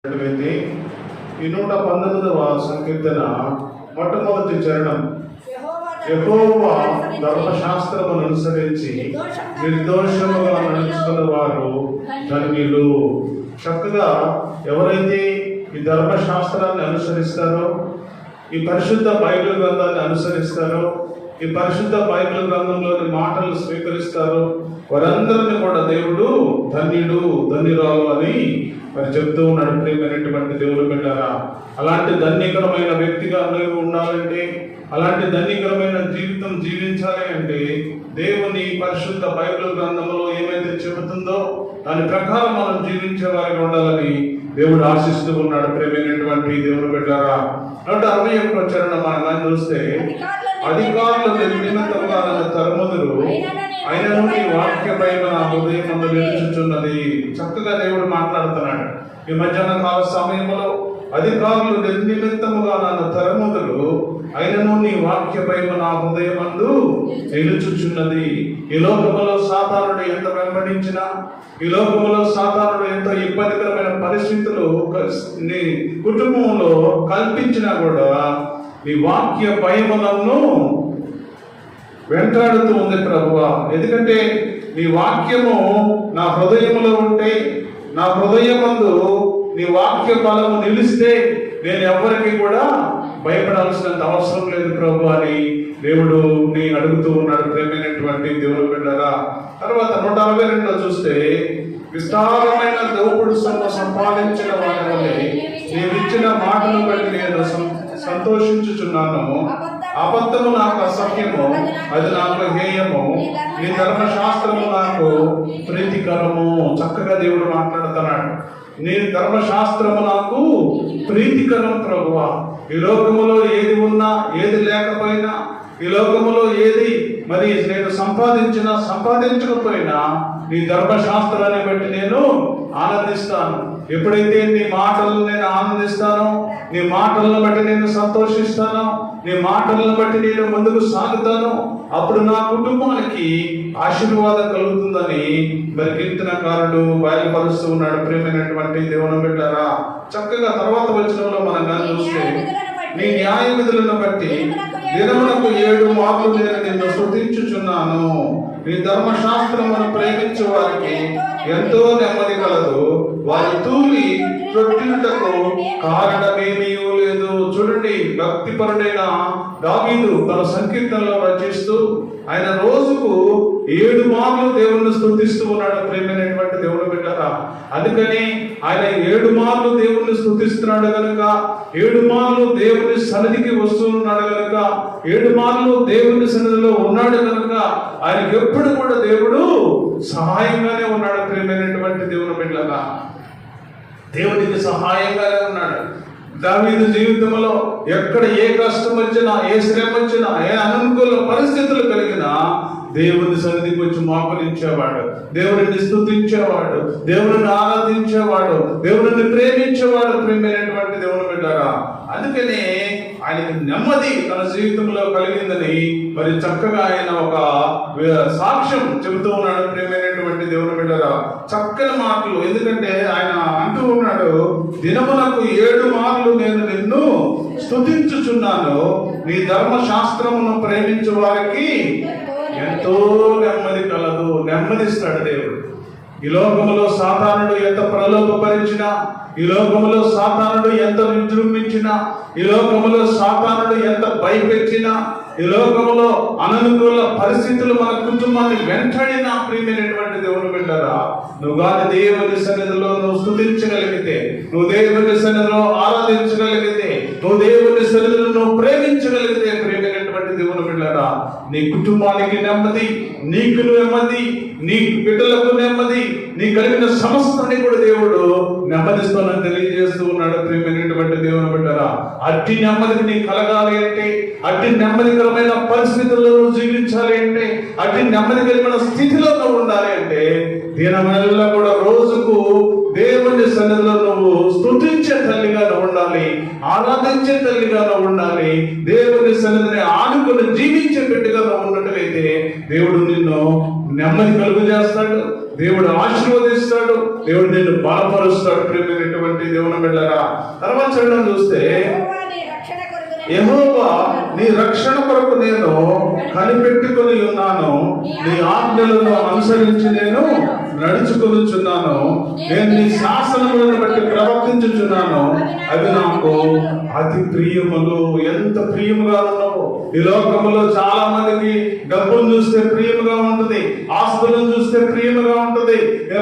ఈ 119వ సంకీర్తన మొట్టమొదటి చరణం. యెహోవా ధర్మశాస్త్రమును అనుసరించి నిర్దోషముగా నడుచుకున్న వారు ధన్యులు. చక్కగా ఎవరైతే ఈ ధర్మశాస్త్రాన్ని అనుసరిస్తారో, ఈ పరిశుద్ధ బైబిల్ గ్రంథాన్ని అనుసరిస్తారో, ఈ పరిశుద్ధ బైబిల్ గ్రంథంలోని మాటలు స్వీకరిస్తారో వారందరినీ కూడా దేవుడు ధన్యుడు, ధన్యురాలు అని మరి చెప్తూ ఉన్నాడు. ప్రియమైనటువంటి దేవుడు బిడ్డలారా, అలాంటి ధన్యకరమైన వ్యక్తిగా నువ్వు ఉండాలంటే, అలాంటి ధన్యకరమైన జీవితం జీవించాలి అంటే దేవుని పరిశుద్ధ బైబిల్ గ్రంథంలో ఏమైతే చెబుతుందో దాని ప్రకారం మనం జీవించే వారిగా ఉండాలని దేవుడు ఆశిస్తూ ఉన్నాడు. ప్రియమైనటువంటి దేవుడు బిడ్డలారా, 161వ చరణం మనం చూస్తే, అధికారులు నిమిత్తముగా నన్ను తరుముదురు, అయినను నీ వాక్యపై నా హృదయమందు నిలుచుచున్నది. చక్కగా దేవుడు మాట్లాడుతున్నాడు. ఈ మధ్యాహ్న కాల సమయంలో అధికారులు నిమిత్తముగా నన్ను తరుముదురు, అయినను నీ వాక్యపై నా హృదయమందు నిలుచుచున్నది. ఈ లోకములో సాతానుడు ఎంత వెంబడించినా, ఈ లోకములో సాతానుడు ఎంత ఇబ్బందికరమైన పరిస్థితులు నీ కుటుంబంలో కల్పించినా కూడా నీ వాక్య భయములను వెంటాడుతూ ఉంది ప్రభువా. ఎందుకంటే నీ వాక్యము నా హృదయములో ఉంటే, నా హృదయమందు నీ వాక్య బలము నిలిస్తే నేను ఎవరికి కూడా భయపడాల్సినంత అవసరం లేదు ప్రభు అని దేవుడు నీ అడుగుతూ ఉన్నాడు. ప్రేమైనటువంటి దేవుడు బిడ్డలారా, తర్వాత 162లో చూస్తే, విస్తారమైన దోపుడు సొమ్ము సంపాదించిన వారి వలె నీవిచ్చిన మాటలు బట్టి నేను సంతోషించుచున్నాను. అబద్ధము నాకు అసహ్యము, అది నాకు హేయము, నీ ధర్మశాస్త్రము నాకు ప్రీతికరము. చక్కగా దేవుడు మాట్లాడుతున్నాడు. నీ ధర్మశాస్త్రము నాకు ప్రీతికరం ప్రభువా. ఈ లోకములో ఏది ఉన్నా, ఏది లేకపోయినా, ఈ లోకములో ఏది మరి నేను సంపాదించకపోయినా నీ ధర్మశాస్త్రాన్ని బట్టి నేను ఆనందిస్తాను. ఎప్పుడైతే నీ మాటలను నేను ఆనందిస్తానో, నీ మాటలను బట్టి నేను సంతోషిస్తాను, నీ మాటలను బట్టి నేను ముందుకు సాగుతాను, అప్పుడు నా కుటుంబానికి ఆశీర్వాదం కలుగుతుందని మరి కీర్తనకారుడు బయలుపరుస్తూ ఉన్నాడు. ప్రియమైనటువంటి దేవుని బిడ్డలారా, చక్కగా తర్వాత వచనంలో మనం కానీ చూస్తే, నీ న్యాయ విధులను బట్టి దినమునకు 7 మార్లు నేను నిన్ను స్తుతించుచున్నాను. నీ ధర్మశాస్త్రమును ప్రేమించే వారికి ఎంతో నెమ్మది కలదు, వారి తూలి త్రొట్టినటకు కారణమేమీ లేదు. చూడండి, భక్తిపరుడైన దావీదు తన సంకీర్తనలో రచిస్తూ ఆయన రోజుకు 7 మార్లు దేవుణ్ణి స్తుతిస్తూ ఉన్నాడు. ప్రేమైనటువంటి దేవుని బిడ్డలారా, అందుకని ఆయన 7 మార్లు దేవుణ్ణి స్తుతిస్తున్నాడు కనుక, 7 మార్లు దేవుని సన్నిధికి వస్తున్నాడు కనుక, 7 మార్లు దేవుని సన్నిధిలో ఉన్నాడు కనుక ఆయనకి ఎప్పుడు కూడా దేవుడు సహాయంగానే ఉన్నాడు. ప్రేమైనటువంటి దేవుని బిడ్డలారా, దేవునికి సహాయంగానే ఉన్నాడు. దావీదు జీవితంలో ఎక్కడ ఏ కష్టం వచ్చినా, ఏ శ్రమ వచ్చినా, ఏ అనుకూల పరిస్థితులు కలిగినా దేవుని సన్నిధికి వచ్చి మోకరించేవాడు, దేవుడిని స్తుతించేవాడు, దేవుడిని ఆరాధించేవాడు, దేవుడిని ప్రేమించేవాడు. ప్రేమైనటువంటి దేవుని బిడ్డలారా, అందుకని ఆయనకి నెమ్మది తన జీవితంలో కలిగిందని మరి చక్కగా ఆయన ఒక సాక్ష్యం చెబుతూ ఉన్నాడు. ప్రేమైనటువంటి దేవుని బిడ్డలారా, చక్కని మాటలు. ఎందుకంటే ఆయన అంటూ ఉన్నాడు, దినమునకు 7 మార్లు నేను నిన్ను స్తుతించుచున్నాను. నీ ధర్మశాస్త్రమును ప్రేమించే వారికి ఎంతో నెమ్మది కలదు. నెమ్మదిస్తాడు దేవుడు. ఈ లోకములో సాతానుడు ఎంత ప్రలోభపరిచినా, ఈ లోకములో సాతానుడు ఎంత విజృంభించినా, ఈ లోకములో సాతానుడు ఎంత భయపెట్టినా, ఈ లోకములో అననుకూల పరిస్థితులు మన కుటుంబాన్ని వెంటాడినా, ప్రియమైనటువంటి దేవుని బిడ్డలారా, నువ్వు గాని దేవుని సన్నిధిలో నువ్వు స్తుతించగలిగితే, నువ్వు దేవుని సన్నిధిలో ఆరాధించగలిగితే, నువ్వు దేవుని సన్నిధిలో నువ్వు ప్రేమించగలిగితే, ప్రియమైనటువంటి దేవుని బిడ్డలారా, నీ కుటుంబానికి నెమ్మది, నీకు నెమ్మది, నీ బిడ్డలకు నెమ్మది, నీ కలిగిన సమస్తాన్ని కూడా దేవుడు నెమ్మదిస్తానని తెలియజేస్తూ ఉన్నాడు. ప్రియమైనటువంటి దేవుని బిడ్డలారా, అట్టి నెమ్మదికి నీకు కలగాలి అంటే, అట్టి నెమ్మదికరమైన పరిస్థితుల్లో జీవించాలి అంటే, అట్టి నెమ్మది కలిగిన స్థితిలో నువ్వు ఉండాలి అంటే, దినమెల్లా కూడా రోజుకు దేవుని సన్నిధిలో నువ్వు స్తుతించే తల్లిగా నువ్వు ఉండాలి, ఆరాధించే తల్లిగా నువ్వు ఉండాలి, దేవుని సన్నిధిని ఆనుకుని జీవించే బిడ్డగా నువ్వు ఉన్నట్లయితే దేవుడు నిన్ను నెమ్మది కలుగు చేస్తాడు, దేవుడు ఆశీర్వదిస్తాడు, దేవుడు నిన్ను బలపరుస్తాడు. ప్రియమైనటువంటి దేవుని బిడ్డలారా. తర్వాత చరణం చూస్తే యెహోవా నీ రక్షణ కొరకు నేను కనిపెట్టుకొని ఉన్నాను, నీ ఆజ్ఞలను అనుసరించి నేను నడుచుకొనుచున్నాను, నేను నీ శాసనములను బట్టి ప్రవర్తించుచున్నాను, అవి నాకు అతి ప్రియములు. ఎంత ప్రియముగా ఉన్నావు. ఈ లోకంలో చాలా మందికి డబ్బును చూస్తే ప్రియముగా ఉంటుంది, ఆస్తులను చూస్తే ప్రియముగా ఉంటుంది,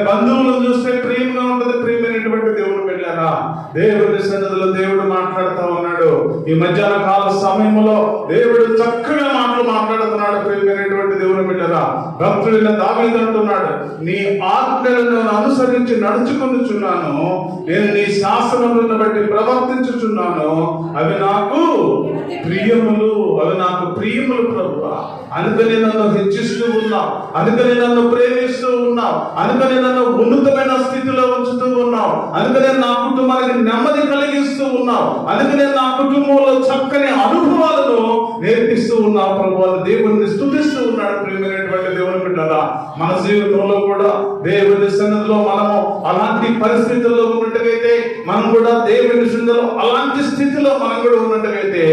బంధువులను చూస్తే ప్రియముగా ఉంటుంది. ప్రియమైనటువంటి దేవుడు బిడ్డలారా, దేవుడి సన్నిధిలో దేవుడు మాట్లాడుతూ ఉన్నాడు. ఈ మధ్యాహ్న కాల సమయంలో దేవుడు చక్కగా మాటలు మాట్లాడుతున్నాడు. ప్రియమైనటువంటి దేవుని బిడ్డలారా, భక్తుడైన దావీదు అంటున్నాడు, నీ ఆజ్ఞలను అనుసరించి నడుచుకొనుచున్నాను, నేను నీ శాసనములను బట్టి ప్రవర్తించుచున్నాను, అవి నాకు ప్రియములు, అవి నాకు ప్రియములు ప్రభువా. అందుకని నన్ను హెచ్చిస్తూ ఉన్నావు, అందుకని నన్ను ప్రేమిస్తూ ఉన్నావు, అందుకని నన్ను ఉన్నతమైన స్థితిలో ఉంచుతూ ఉన్నావు, అందుకనే నా కుటుంబానికి నెమ్మది కలిగిస్తూ ఉన్నావు, అందుకనే నా కుటుంబంలో చక్కని అనుభవాలను నేర్పిస్తూ ఉన్నావు ప్రభు అని దేవుడిని స్తుతిస్తూ ఉన్నాడు. ప్రియమైనటువంటి దేవుని బిడ్డలారా, మన జీవితంలో కూడా దేవుని సన్నిధిలో మనము అలాంటి పరిస్థితుల్లో ఉన్నట్టుగైతే, మనం కూడా దేవుని సన్నిధిలో అలాంటి స్థితిలో మనం కూడా ఉన్నట్టుగైతే,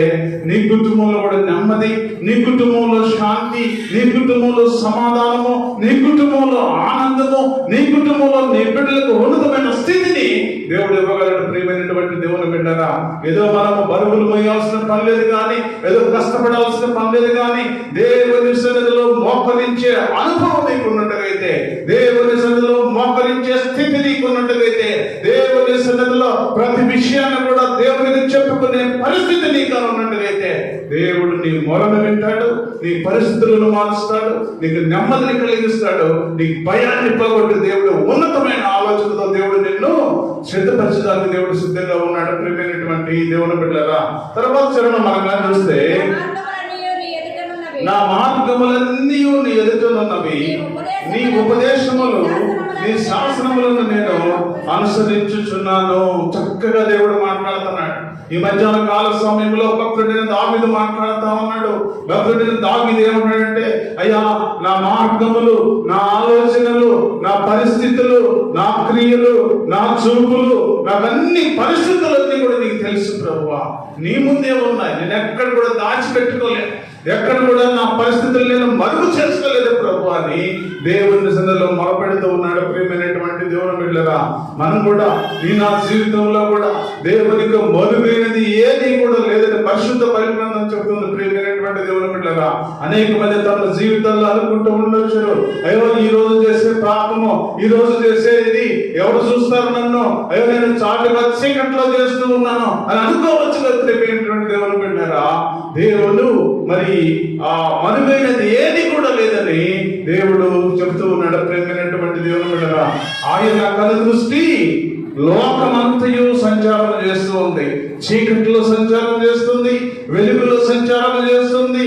నీ కుటుంబంలో కూడా నెమ్మది, నీ కుటుంబంలో శాంతి, నీ కుటుంబంలో సమాధానము, నీ కుటుంబంలో ఆనందము, నీ కుటుంబంలో నీ బిడ్డలకు ఉన్నతమైన స్థితిని దేవుడు ఇవ్వగలడు. ప్రియమైనటువంటి దేవుని బిడ్డలారా, ఏదో మనము బరువులు మోయాల్సిన పని లేదు కానీ, ఏదో కష్టపడాల్సిన పని లేదు కానీ, దేవుని సన్నిధిలో మోకరించే అనుభవం నీకున్నట్టుగైతే, దేవుని సన్నిధిలో మోకరించే స్థితి నీకున్నట్టుగైతే, దేవుని సన్నిధిలో ప్రతి విషయాన్ని కూడా దేవునికి చెప్పుకునే పరిస్థితి నీకు ఉన్నట్టుగైతే, దేవుడు నీ మొరను వింటాడు, నీ పరిస్థితులను మారుస్తాడు, నీకు నెమ్మదిని కలిగిస్తాడు, నీకు భయాన్ని పోగొట్టి దేవుడు ఉన్నతమైన ఆలోచనతో దేవుడు నిన్ను సిద్ధపరచడానికి దేవుడు సిద్ధంగా ఉన్నాడు. ప్రియమైనటువంటి దేవుని బిడ్డలారా, తర్వాత చరణం మనం చూస్తే, నా మార్గములన్నీ నీ ఎదుటనున్నవి, నీ ఉపదేశములు, నీ శాసనములను నేను అనుసరించుచున్నాను. చక్కగా దేవుడు మాట్లాడుతున్నాడు. ఈ మధ్యాహ్న కాల సమయంలో భక్తుడైన దావీదు మాట్లాడుతా ఉన్నాడు. భక్తుడైన దావీదు ఏమన్నాడంటే, అయ్యా నా మార్గములు, నా ఆలోచనలు, నా పరిస్థితులు, నా క్రియలు, నా చూపులు, నాకన్ని పరిస్థితులన్నీ కూడా నీకు తెలుసు ప్రభువా. నీ ముందే ఉన్నాయి, నేను ఎక్కడ కూడా దాచిపెట్టుకోలేదు, ఎక్కడ కూడా నా పరిస్థితులు నేను మరుగు చేసుకోలేదు ప్రభు అని దేవుని సన్నిధిలో మొరపెడుతూ ఉన్నాడు. ప్రియమైనటువంటి దేవుని బిడ్డలారా, మనం కూడా ఈ నా జీవితంలో కూడా దేవునికి మరుగైనది ఏది కూడా లేదని పరిశుద్ధ బైబిల్ గ్రంథం చెబుతుంది. ప్రియమైనటువంటి దేవుని బిడ్డలారా, అనేక మంది తమ జీవితాల్లో అనుకుంటూ ఉండొచ్చు, అయ్యో ఈ రోజు చేసే పాపము, ఈ రోజు చేసే ఇది ఎవరు చూస్తారు నన్ను, అయ్యో నేను చాటుగా చీకట్లో చేస్తూ ఉన్నాను అని అనుకోవచ్చు. ప్రియమైనటువంటి దేవుని బిడ్డలారా, దేవుడు మరి ఆ మరుగైనది ఏది కూడా లేదని దేవుడు చెబుతూ ఉన్నాడు. ప్రేమైనటువంటి దేవుని బిడ్డలారా, ఆయన కళ్ళ దృష్టి లోకమంతయు సంచారం చేస్తూ ఉంది, చీకటిలో సంచారం చేస్తుంది, వెలుగులో సంచారం చేస్తుంది.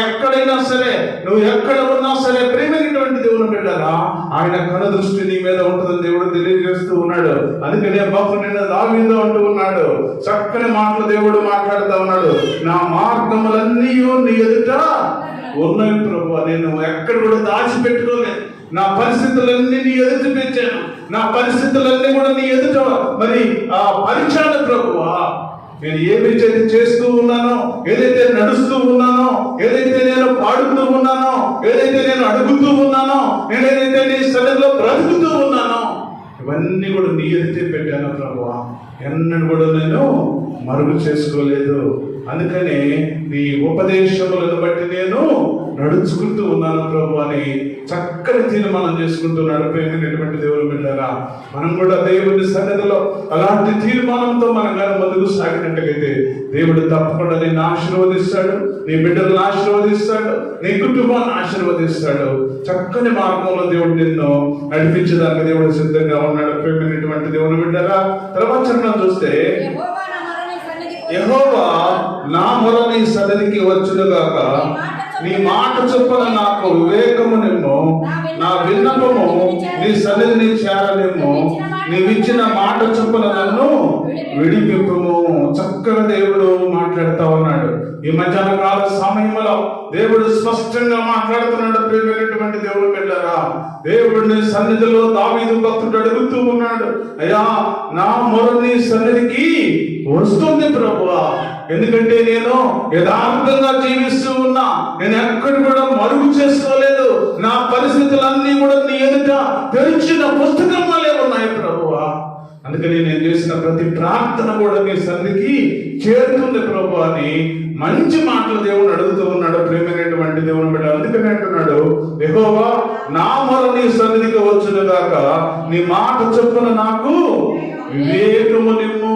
ఎక్కడైనా సరే, నువ్వు ఎక్కడ ఉన్నా సరే, ప్రేమైనటువంటి దేవుని బిడ్డలారా, ఆయన కళ్ళ దృష్టి నీ మీద ఉంటుందని దేవుడు తెలియజేస్తూ ఉన్నాడు. అందుకనే భక్తుడైన దావీదు అంటూ ఉన్నాడు, చక్కని మాటలు దేవుడు మాట్లాడుతూ ఉన్నాడు, నా మార్గములన్నీ నీ ఎదుట ఉన్నాయి ప్రభు, నేను ఎక్కడ కూడా దాచిపెట్టుకోలేదు, నా పరిస్థితులన్నీ నీ ఎదుట పెంచాను, నా పరిస్థితులన్నీ కూడా నీ ఎదుట మరి పరిచాను ప్రభువా. నేను ఏదైతే చేస్తూ ఉన్నానో, ఏదైతే నడుస్తూ ఉన్నానో, ఏదైతే నేను పాడుతూ ఉన్నానో, ఏదైతే నేను అడుగుతూ ఉన్నానో, నేను ఏదైతే నీ సన్నిధిలో బ్రతుకుతూ ఉన్నానో, ఇవన్నీ కూడా నీ ఎదుటే పెట్టాను ప్రభువా. ఎన్నడూ కూడా నేను మరుగు చేసుకోలేదు. అందుకనే నీ ఉపదేశములను బట్టి నేను నడుచుకుంటూ ఉన్నాను ప్రభు అని చక్కని తీర్మానం చేసుకుంటున్నాడు. ప్రేమైనటువంటి దేవుని బిడ్డలారా, మనం కూడా దేవుని సన్నిధిలో అలాంటి తీర్మానంతో మనం కానీ ముందుకు సాగినట్టుగైతే దేవుడు తప్పకుండా నిన్ను ఆశీర్వదిస్తాడు, నీ బిడ్డలను ఆశీర్వదిస్తాడు, నీ కుటుంబాన్ని ఆశీర్వదిస్తాడు. చక్కని మార్గంలో దేవుడు నిన్ను నడిపించడానికి దేవుడు సిద్ధంగా ఉన్నాడు. ప్రేమైనటువంటి దేవుని బిడ్డలారా, తర్వాత చరణం చూస్తే, యెహోవా నా మొర నీ సన్నిధికి వచ్చునుగాక, నీ మాట చొప్పున నాకు వివేకము నిమ్ము, నా విన్నపము నీ సన్నిధిని చేరనిమ్ము, నీవిచ్చిన మాట చొప్పున నన్ను విడిపింపుము. చక్కగా దేవుడు మాట్లాడుతూ ఉన్నాడు. ఈ మధ్యాహ్న కాల సమయంలో దేవుడు స్పష్టంగా స్పష్టంగా మాట్లాడుతున్నాడు. ప్రియమైనటువంటి దేవుని బిడ్డలారా, దేవుని సన్నిధిలో దావీదు భక్తుడు అడుగుతూ ఉన్నాడు, అయ్యా నా మొర నీ సన్నిధికి వస్తుంది ప్రభువా, ఎందుకంటే నేను యథార్థంగా జీవిస్తూ ఉన్నా, నేను ఎక్కడ కూడా మరుగు చేసుకోలేదు, నా పరిస్థితులన్నీ కూడా నీ ఎదుట తెరిచిన పుస్తకం వల్లే ఉన్నాయి ప్రభువా, అందుకని నేను చేసిన ప్రతి ప్రార్థన కూడా నీ సన్నిధికి చేరుతుంది ప్రభు అని మంచి మాటలు దేవుడు అడుగుతూ ఉన్నాడు. ప్రేమైనటువంటి దేవుని బిడ్డ, అందుకని అంటున్నాడు, యెహోవా నా మొర నీ సన్నిధికి వచ్చును గాక, నీ మాట చొప్పున నాకు వివేకము నిమ్ము.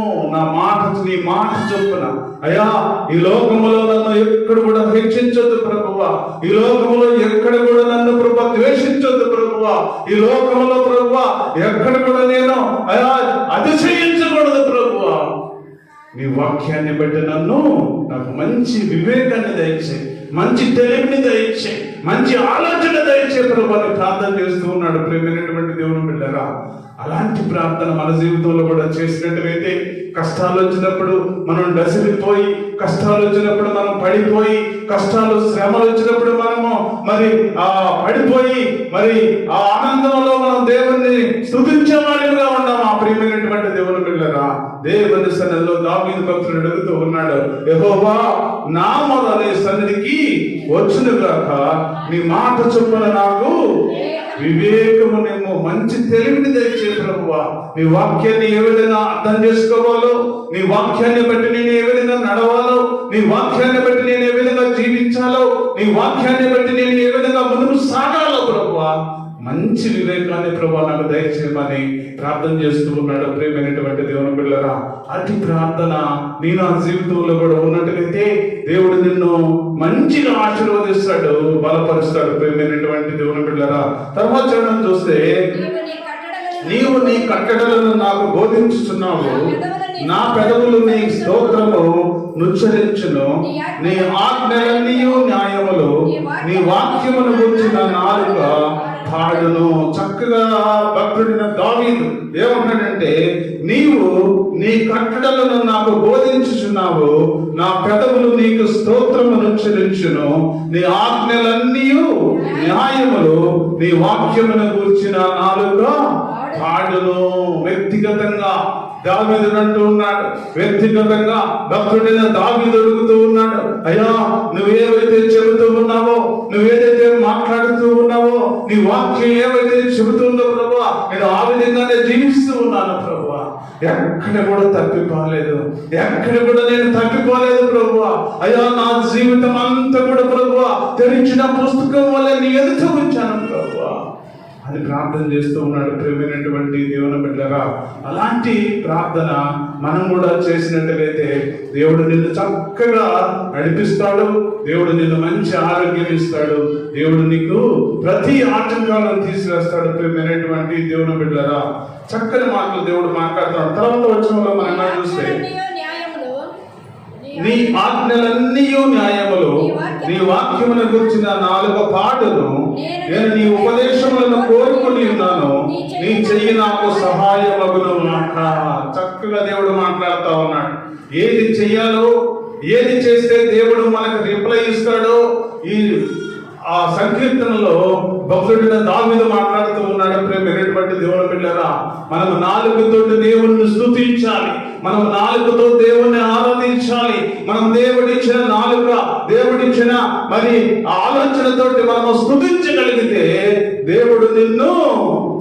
నీ మాట చొప్పున అయ్యా, ఈ లోకములో నన్ను ఎక్కడ కూడా హెచ్చించొద్దు ప్రభువా, ఈ లోకములో ఎక్కడ కూడా నన్ను ప్రభు ద్వేషించొద్దు ప్రభువా, ఈ లోకములో ప్రభువా ఎక్కడ కూడా నేను అయ్యా అతిశయించకూడదు ప్రభువా, నీ వాక్యాన్ని బట్టి నాకు మంచి వివేకాన్ని దయచే, మంచి తెలివిని దయచే, మంచి ఆలోచన దయచే ప్రభువాన్ని ప్రార్థన చేస్తూ ఉన్నాడు. ప్రేమైనటువంటి దేవుని బిడ్డలారా, అలాంటి ప్రార్థన మన జీవితంలో కూడా చేసినట్టుగైతే కష్టాలు వచ్చినప్పుడు మనం డసిరిపోయి, కష్టాలు వచ్చినప్పుడు మనం పడిపోయి, కష్టాలు శ్రమలు వచ్చినప్పుడు మనము పడిపోయి ఆ ఆనందంలో మనం దేవుణ్ణి స్తుతించే వారిగా ఉన్నాం. ఆ ప్రియమైనటువంటి దేవుని బిడ్డలారా, దేవుని సన్నిధిలో దావీదు భక్తుడు అడుగుతూ ఉన్నాడు, యెహోవా నా మొర నీ సన్నిధికి వచ్చును గాక, నీ మాట చొప్పున నాకు వివేకము నిమ్ము, మంచి తెలివిని దయచే ప్రభువా, నీ వాక్యాన్ని ఏ విధంగా అర్థం చేసుకోవాలో, నీ వాక్యాన్ని బట్టి నేను ఏ విధంగా నడవాలో, నీ వాక్యాన్ని బట్టి నేను ఏ విధంగా జీవించాలో, నీ వాక్యాన్ని బట్టి నేను ఏ విధంగా ముందుకు సాగాలో ప్రభువా, మంచి వివేకాన్ని ప్రభువా నాకు దయచేయమని ప్రార్థన చేస్తూ ఉన్నాడు. ప్రియమైనటువంటి దేవుని బిడ్డలారా, అతి ప్రార్థన నీ నా జీవితంలో కూడా ఉన్నట్టుగైతే దేవుడు నిన్ను మంచిగా ఆశీర్వదిస్తాడు, బలపరుస్తాడు. ప్రియమైనటువంటి దేవుని బిడ్డలారా, తర్వాత చరణం చూస్తే, నీవు నీ కట్టడలను నాకు బోధించుచున్నావు, నా పెదవులు నీ స్తోత్రము నుచ్చరించును, నీ ఆజ్ఞలన్నీ న్యాయములు, నీ వాక్యమును గురించిన నాలుక పాడును. చక్కగా భక్తుడిన దావీదు ఏమంటాడంటే, నీవు నీ కట్టడలను నాకు బోధించుచున్నావు, నా పెదవులు నీకు స్తోత్రమును ఉచ్చరించును, నీ ఆజ్ఞలన్నీ న్యాయములు, నీ వాక్యమును గురించిన నాలుక పాడును. వ్యక్తిగతంగా దావీదు అంటూ ఉన్నాడు, వ్యక్తిగతంగా భక్తుడైన దావీదు అడుగుతూ ఉన్నాడు, అయ్యా నువ్వేవైతే చెబుతూ ఉన్నావో, నువ్వేదైతే మాట్లాడుతూ ఉన్నావో, నీ వాక్యం ఏవైతే చెబుతుందో ప్రభువా, నేను ఆ విధంగానే జీవిస్తూ ఉన్నాను ప్రభువా, ఎక్కడ కూడా తప్పిపోలేదు, ఎక్కడ కూడా నేను తప్పిపోలేదు ప్రభువా, అయ్యా నా జీవితం అంతా కూడా ప్రభువా తెరిచిన పుస్తకం వల్ల నీ ఎదుట ఉంచాను ప్రభువా అని ప్రార్థన చేస్తూ ఉన్నాడు. ప్రియమైనటువంటి దేవుని బిడ్డలారా, అలాంటి ప్రార్థన మనం కూడా చేసినట్లయితే దేవుడు నిన్ను చక్కగా నడిపిస్తాడు, దేవుడు నిన్ను మంచి ఆరోగ్యం ఇస్తాడు, దేవుడు నీకు ప్రతి ఆటంకాలను తీసివేస్తాడు. ప్రియమైనటువంటి దేవుని బిడ్డలారా, చక్కని మాటలు దేవుడు మాట్లాడుతున్నాడు. తర్వాత వచనంలో మనం చూస్తే, నీ ఆజ్ఞలన్నీ న్యాయములు, నీ వాక్యమును గురించిన నాలుగు పాటలు, నేను నీ ఉపదేశములను కోరుకుని ఉన్నాను, నీ చెయ్యి నాకు సహాయమగును. చక్కగా దేవుడు మాట్లాడుతూ ఉన్నాడు. ఏది చెయ్యాలో, ఏది చేస్తే దేవుడు మనకు రిప్లై ఇస్తాడో ఆ సంకీర్తనలో భక్తుడైన దావీదు మాట్లాడుతూ ఉన్నాడు. ప్రియమైనటువంటి దేవుని బిడ్డలారా, మనం నాలుగుతో దేవుణ్ణి స్తుతించాలి, మనం నాలుగుతో దేవుణ్ణి ఆరాధించాలి. మనం దేవుడిచ్చిన నాలుక, దేవుడిచ్చిన ఆలోచనతోటి మనము స్తుతించగలిగితే దేవుడు నిన్ను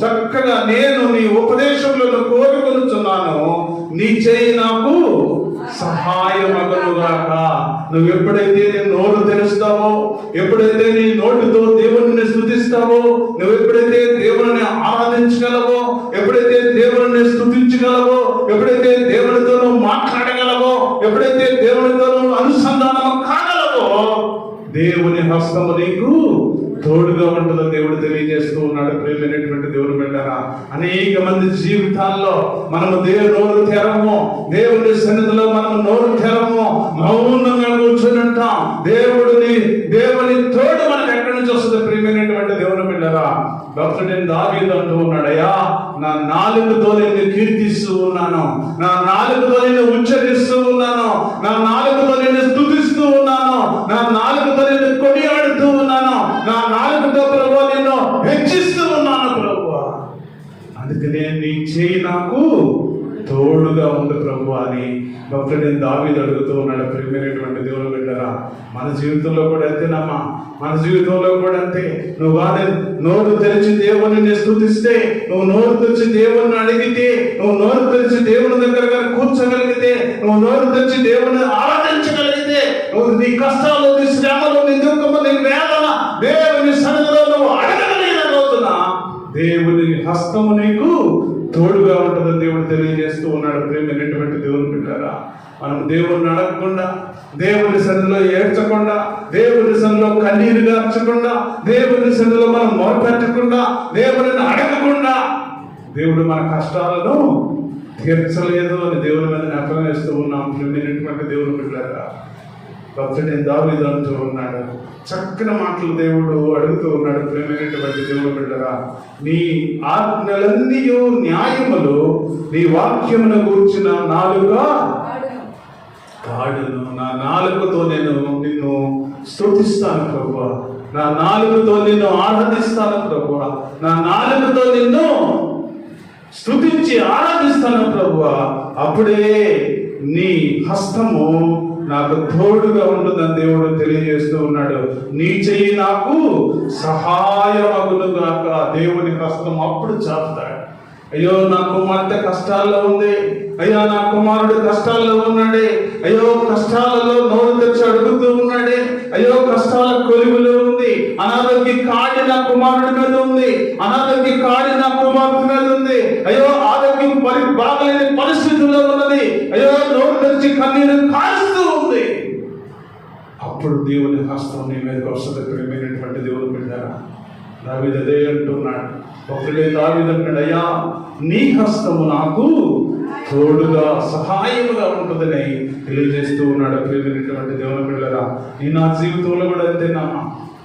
చక్కగా, నేను నీ ఉపదేశములను కోరుకొనుచున్నాను, నీ చేయి నాకు సహాయమగునుగాక. నువ్వు ఎప్పుడైతే నీ నోరు తెరుస్తావో, ఎప్పుడైతే నీ నోటితో దేవుని స్తుతిస్తావో, నువ్వు ఎప్పుడైతే దేవుని ఆరాధించగలవో, ఎప్పుడైతే దేవుని స్తుతించగలవో, ఎప్పుడైతే దేవునితో నువ్వు మాట్లాడగలవో, ఎప్పుడైతే దేవునితో నువ్వు అనుసంధానం కాగలవో, దేవుని హస్తము నీకు తోడుగా ఉంటుందో దేవుడు తెలియజేస్తూ ఉన్నాడు. ప్రియమైనటువంటి దేవుని బిడ్డలారా, అనేక మంది జీవితాల్లో మనము నోరు తెరము, దేవుని సన్నిధిలో మనము నోరు తెరము, మౌనంగా కూర్చొని ఉంటాం. దేవుని తోడు మనకు ఎక్కడి నుంచి వస్తుంది? ప్రియమైనటువంటి దేవుని బిడ్డలారా, భక్తుడైన దావీదు అంటూ ఉన్నాడు, అయ్యా నా నాలుగుతో నేను కీర్తిస్తూ ఉన్నాను, నా నాలుగుతో నేను ఉచ్చరిస్తూ ఉన్నాను, నా నాలుగుతో నేను స్తుతిస్తూ ఉన్నాను, నా నాలుగుతో నేను కొనియాడుతూ ఉన్నాను భక్తుడు దావీదు అడుగుతూ ఉన్నాడు, ప్రియమైనటువంటి దేవుని బిడ్డరా, మన జీవితంలో కూడా అంతేనమ్మా. మన జీవితంలో కూడా అంతే. నువ్వు కానీ నోరు తెరిచి దేవుని స్తుతిస్తే, నువ్వు నోరు తెరిచి దేవుని అడిగితే, నువ్వు నోరు తెరిచి దేవుని దగ్గర కూర్చోగలిగితే, నువ్వు నోరు తెరిచి దేవుని ఆరాధించగలిగితే, నువ్వు నీ కష్టాలు, నీ శ్రమలు, నీ దుఃఖము, నీ వేదన దేవుని సన్నిధిలో నువ్వు అడగగలిగిన రోజున దేవుని హస్తము నీకు తోడుగా ఉంటుందని దేవుడు తెలియజేస్తూ ఉన్నాడు. ప్రేమైనటువంటి దేవుని బిడ్డలారా, మనం దేవుణ్ణి అడగకుండా, దేవుని సన్నిధిలో ఏడ్చకుండా, దేవుని సన్నిధిలో కన్నీరు గార్చకుండా, దేవుని సన్నిధిలో మనం మొరపెట్టకుండా, దేవుడిని అడగకుండా దేవుడు మన కష్టాలను తీర్చలేదు అని దేవుని మీద నెపం వేస్తూ ఉన్నాం. ప్రేమైనటువంటి దేవుని బిడ్డలారా, భక్తుడు దావీదు అంటూ ఉన్నాడు, చక్కని మాటలు దేవుడు అడుగుతూ ఉన్నాడు. ప్రేమైనటువంటి దేవుని బిడ్డలారా, నీ ఆజ్ఞలన్నీ న్యాయములు, నీ వాక్యమును గూర్చిన నాలుక పాడును. నా నాలుకతో నేను నిన్ను స్తుతిస్తాను ప్రభువా, నా నాలుకతో నిన్ను ఆరాధిస్తాను ప్రభువా, నా నాలుకతో నిన్ను స్తుతించి ఆరాధిస్తాను ప్రభువా. అప్పుడే నీ హస్తము నాకు తోడుగా ఉంటుందని దేవుడు తెలియజేస్తూ ఉన్నాడు. నీ చెయ్యి నాకు సహాయమగును గాక. దేవుని హస్తం అప్పుడు చాపుతాడు. అయ్యో నా కుమార్తె కష్టాల్లో ఉంది, అయ్యా నా కుమారుడు కష్టాల్లో ఉన్నాడే, అయ్యో కష్టాలలో నోరు తెచ్చి అడుగుతూ ఉన్నాడే, అయ్యో కష్టాల కొలువులో ఉంది, అనారోగ్య కాడి నా కుమారుడి మీద ఉంది, అనారోగ్య కాడి నా కుమార్తె మీద ఉంది, అయ్యో ఆరోగ్యం బాగలేని పరిస్థితుల్లో ఉన్నది, అయ్యో నోరు తెచ్చి కన్నీరు కారుస్తూ ఉంది. అప్పుడు దేవుని హస్తం నీ మీదకి వస్తుంది. ప్రియమైనటువంటి దేవుని బిడ్డలారా, దావీదు అదే అంటున్నాడు. ఒకడే దావీదు అంటాడు, అయ్యా నీ హస్తము నాకు తోడుగా సహాయముగా ఉంటుందని తెలియజేస్తూ ఉన్నాడు. ప్రియమైనటువంటి దేవుని బిడ్డలారా, ఈ నా జీవితంలో కూడా అంతేనా.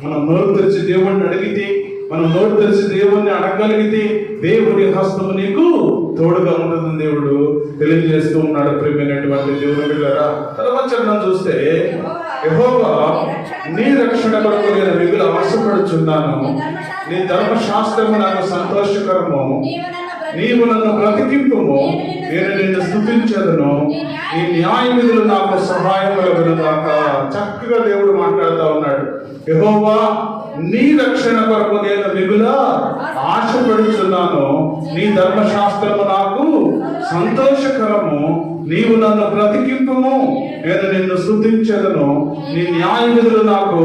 మనం నోరు తెరిచి దేవుణ్ణి అడిగితే, మనం నోరు తెరిచి దేవుణ్ణి అడగగలిగితే దేవుడి హస్తము నీకు తోడుగా ఉంటుందని దేవుడు తెలియజేస్తూ ఉన్నాడు. ప్రియమైనటువంటి దేవుని బిడ్డలారా, తర్వాత చరణం చూస్తే, యెహోవా నీ రక్షణ కొరకు నేను మిగులు ఆశపడుచున్నాను, నీ ధర్మశాస్త్రము నాకు సంతోషకరము, నీవు నన్ను బ్రతికింపుము, నేను నిన్ను స్తుతించదును, నీ న్యాయ విధులు నాకు సహాయములగును గాక. చక్కగా దేవుడు మాట్లాడుతూ ఉన్నాడు. యెహోవా నీ రక్షణ కొరకు నేను మిగులా ఆశపడుచున్నాను, నీ ధర్మశాస్త్రము నాకు సంతోషకరము, నీవు నన్ను బ్రతికింపుము, నేను నిన్ను స్తుతించదును, నీ న్యాయ విధులు నాకు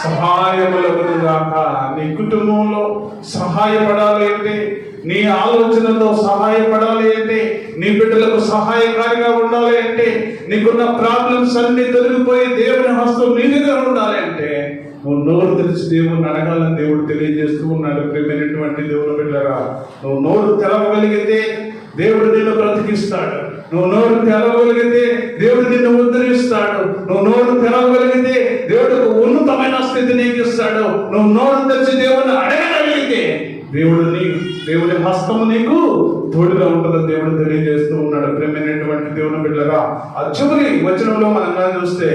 సహాయములగును గాక. నీ కుటుంబంలో సహాయపడాలి అంటే, నీ ఆలోచనలో సహాయపడాలి అంటే, నీ బిడ్డలకు సహాయకారిగా ఉండాలి అంటే, నీకున్న ప్రాబ్లమ్స్ అన్ని తొలగిపోయి దేవుని హస్తం నీ దగ్గర ఉండాలి అంటే, నువ్వు నోరు తెరిచి దేవుని అడగాలని దేవుడు తెలియజేస్తూ ఉన్నాడు. ప్రియమైనటువంటి దేవుని బిడ్డలారా, నువ్వు నోరు తెరవగలిగితే దేవుడు నిన్ను బ్రతికిస్తాడు. నువ్వు నోరు తెరవగలిగితే దేవుడు నిన్ను ఉద్ధరిస్తాడు. నువ్వు నోరు తెరవగలిగితే దేవుడు ఉన్నతమైన స్థితి నీకు ఇస్తాడు. నువ్వు నోరు తెరిచి దేవుని అడగగలిగితే దేవుని హస్తము నీకు తోడుగా ఉంటుందని దేవుడు తెలియజేస్తూ ఉన్నాడు. ప్రియమైనటువంటి దేవుని బిడ్డలారా, ఆ చివరి వచనంలో మనం చూస్తే,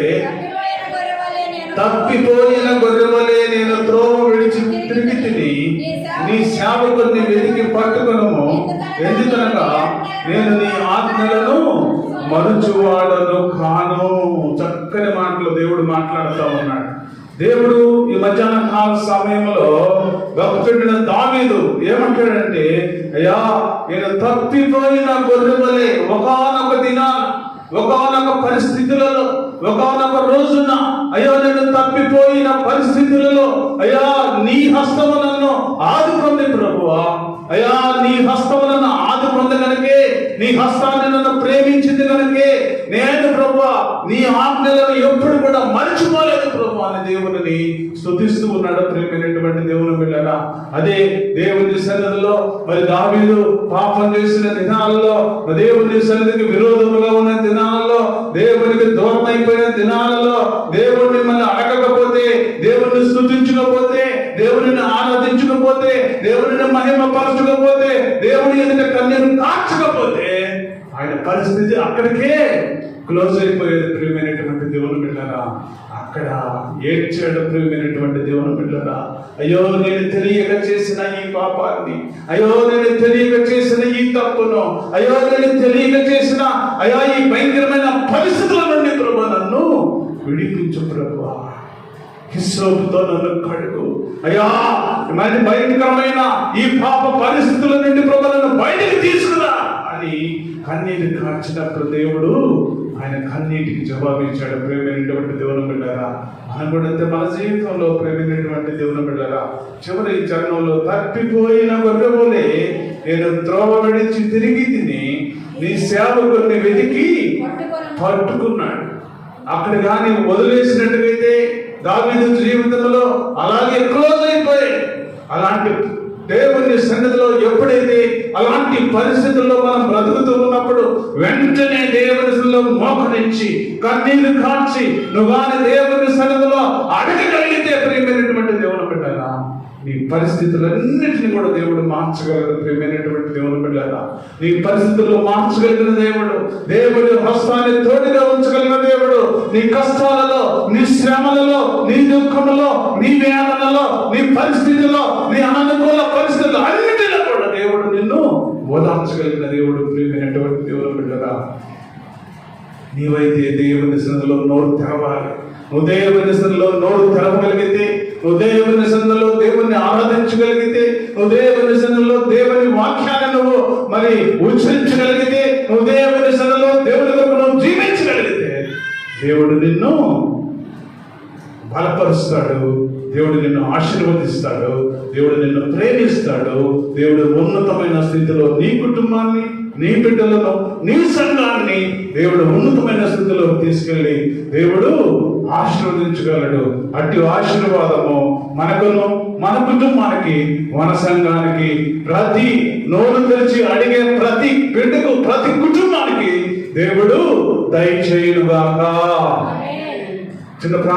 తప్పిపోయిన గొర్రెవలే నేను త్రోవ విడిచి తిరిగి తిని నీ సేవకుని వెతికి పట్టుకొనుము, ఎందుకనగా నేను నీ ఆజ్ఞలను మరుచువాడను కాను. చక్కని మాటలు దేవుడు మాట్లాడుతూ ఉన్నాడు. దేవుడు ఈ మధ్యాహ్న కాల సమయంలో భక్తుడైన దావీదు ఏమంటాడంటే, అయ్యా నేను తప్పిపోయిన గొర్రెవలే ఒకానొక దినాన, ఒకానొక పరిస్థితులలో, ఒకానొక రోజున, అయ్యా నేను తప్పిపోయిన పరిస్థితులలో, అయ్యా నీ హస్తము నన్ను ఆదుకుంది ప్రభువా, అయ్యా నీ హస్తము నన్ను ఆదుకుంది కనుకే, నీ హస్తాన్ని నన్ను ప్రేమించింది కనుకే నేను ప్రభువా నీ ఆజ్ఞలను ఎప్పుడు కూడా మర్చిపోలేదు ప్రభు అని దేవుని స్తుతిస్తూ ఉన్నాడు. ప్రియమైనటువంటి దేవుని బిడ్డలారా, అదే దేవుని సన్నిధిలో మరి దావీదు పాపం చేసిన దినాలలో, దేవుని సన్నిధికి విరోధముగా ఉన్న దినాలలో, దేవునికి దూరం అయిపోయిన దినాలలో, దేవుడిని మనం అడగకపోతే, దేవుడిని స్తుతించకపోతే, దేవుడిని ఆరాధించకపోతే, దేవుడిని మహిమపరచకపోతే, దేవుడి ఎదుట కన్నీరు కార్చకపోతే ఆయన పరిస్థితి అక్కడికే క్లోజ్ అయిపోయేది. ప్రియమైనటువంటి దేవుని బిడ్డలారా, అక్కడ ఏడ్చాడు. ప్రియమైనటువంటి దేవుని బిడ్డలారా, అయ్యో నేను తెలియక చేసిన ఈ పాపాన్ని, అయ్యో నేను తెలియక చేసిన ఈ తప్పును, అయ్యో నేను తెలియక చేసిన అయ్యా ఈ భయంకరమైన విడిపించు ప్రభువా, హిస్సోపుతో నన్ను కడుగు అయ్యా, మరి భయంకరమైన ఈ పాప పరిస్థితుల నుండి ప్రభు నన్ను బయటికి తీసుకురా అని కన్నీరు కార్చినప్పుడు దేవుడు ఆయన కన్నీటికి జవాబిచ్చాడు. ప్రేమైనటువంటి దేవుని బిడ్డరా, మనం కూడా మన జీవితంలో ప్రేమైనటువంటి దేవుని బిడ్డరా, చివరి చరణంలో తప్పిపోయిన గొర్రెవోలే నేను త్రోవ విడిచి తిరిగి తిని నీ సేవకుని వెతికి పట్టుకున్నాడు. అక్కడ కానీ వదిలేసినట్టుగైతే దావీదు జీవితంలో అలాగే క్లోజ్ అయిపోయాయి. అలాంటి దేవుని సన్నిధిలో ఎప్పుడైతే అలాంటి పరిస్థితుల్లో మనం బ్రతుకుతూ ఉన్నప్పుడు వెంటనే దేవుని సన్నిధిలో మోకరించి కన్నీళ్లు కార్చి నువ్వు కానీ దేవుని సన్నిధిలో అడగగలిగితే ప్రియమైనటువంటి దేవుని బిడ్డరా, నీ పరిస్థితులన్నిటిని కూడా దేవుడు మార్చగలడు. ప్రియమైనటువంటి దేవుని బిడ్డరా, నీ పరిస్థితుల్లో మార్చగలిగిన దేవుడు, దేవుడి హస్తాన్ని తోడుగా ఉంచగలిగిన దేవుడు, నీ కష్టాలలో, నీ శ్రమలలో, నీ దుఃఖములో, నీ వేదనలో, నీ పరిస్థితుల్లో, నీ అనుకూల పరిస్థితుల్లో అన్నిటిలో కూడా దేవుడు నిన్ను ఓదార్చగలిగిన దేవుడు. ప్రియమైనటువంటి దేవుని బిడ్డరా, నీవైతే దేవుని సన్నిధిలో నోరు తెరవాలి. నువ్వు దేవుని సన్నిధిలో నోరు తెరవగలిగితే, నువ్వు దేవుని సన్నిధిలో దేవుణ్ణి ఆరాధించగలిగితే, నువ్వు దేవుని సన్నిధిలో దేవుని వాక్యాన్ని నువ్వు మరి ఉచ్చరించగలిగితే, నువ్వు దేవుని సన్నిధిలో దేవుని కొరకు నువ్వు జీవించగలిగితే దేవుడు నిన్ను బలపరుస్తాడు, దేవుడు నిన్ను ఆశీర్వదిస్తాడు, దేవుడు నిన్ను ప్రేమిస్తాడు. దేవుడు ఉన్నతమైన స్థితిలో నీ కుటుంబాన్ని, నీ బిడ్డలను, నీ సంఘాన్ని దేవుడు ఉన్నతమైన స్థితిలో తీసుకెళ్ళి దేవుడు ఆశీర్వదించగలడు. అట్టి ఆశీర్వాదము మనకును, మన కుటుంబానికి, మన సంఘానికి, ప్రతి నోరు తెరిచి అడిగే ప్రతి బిడ్డకు, ప్రతి కుటుంబానికి దేవుడు దయచేయుగాక. చిన్న ప్రార్థన.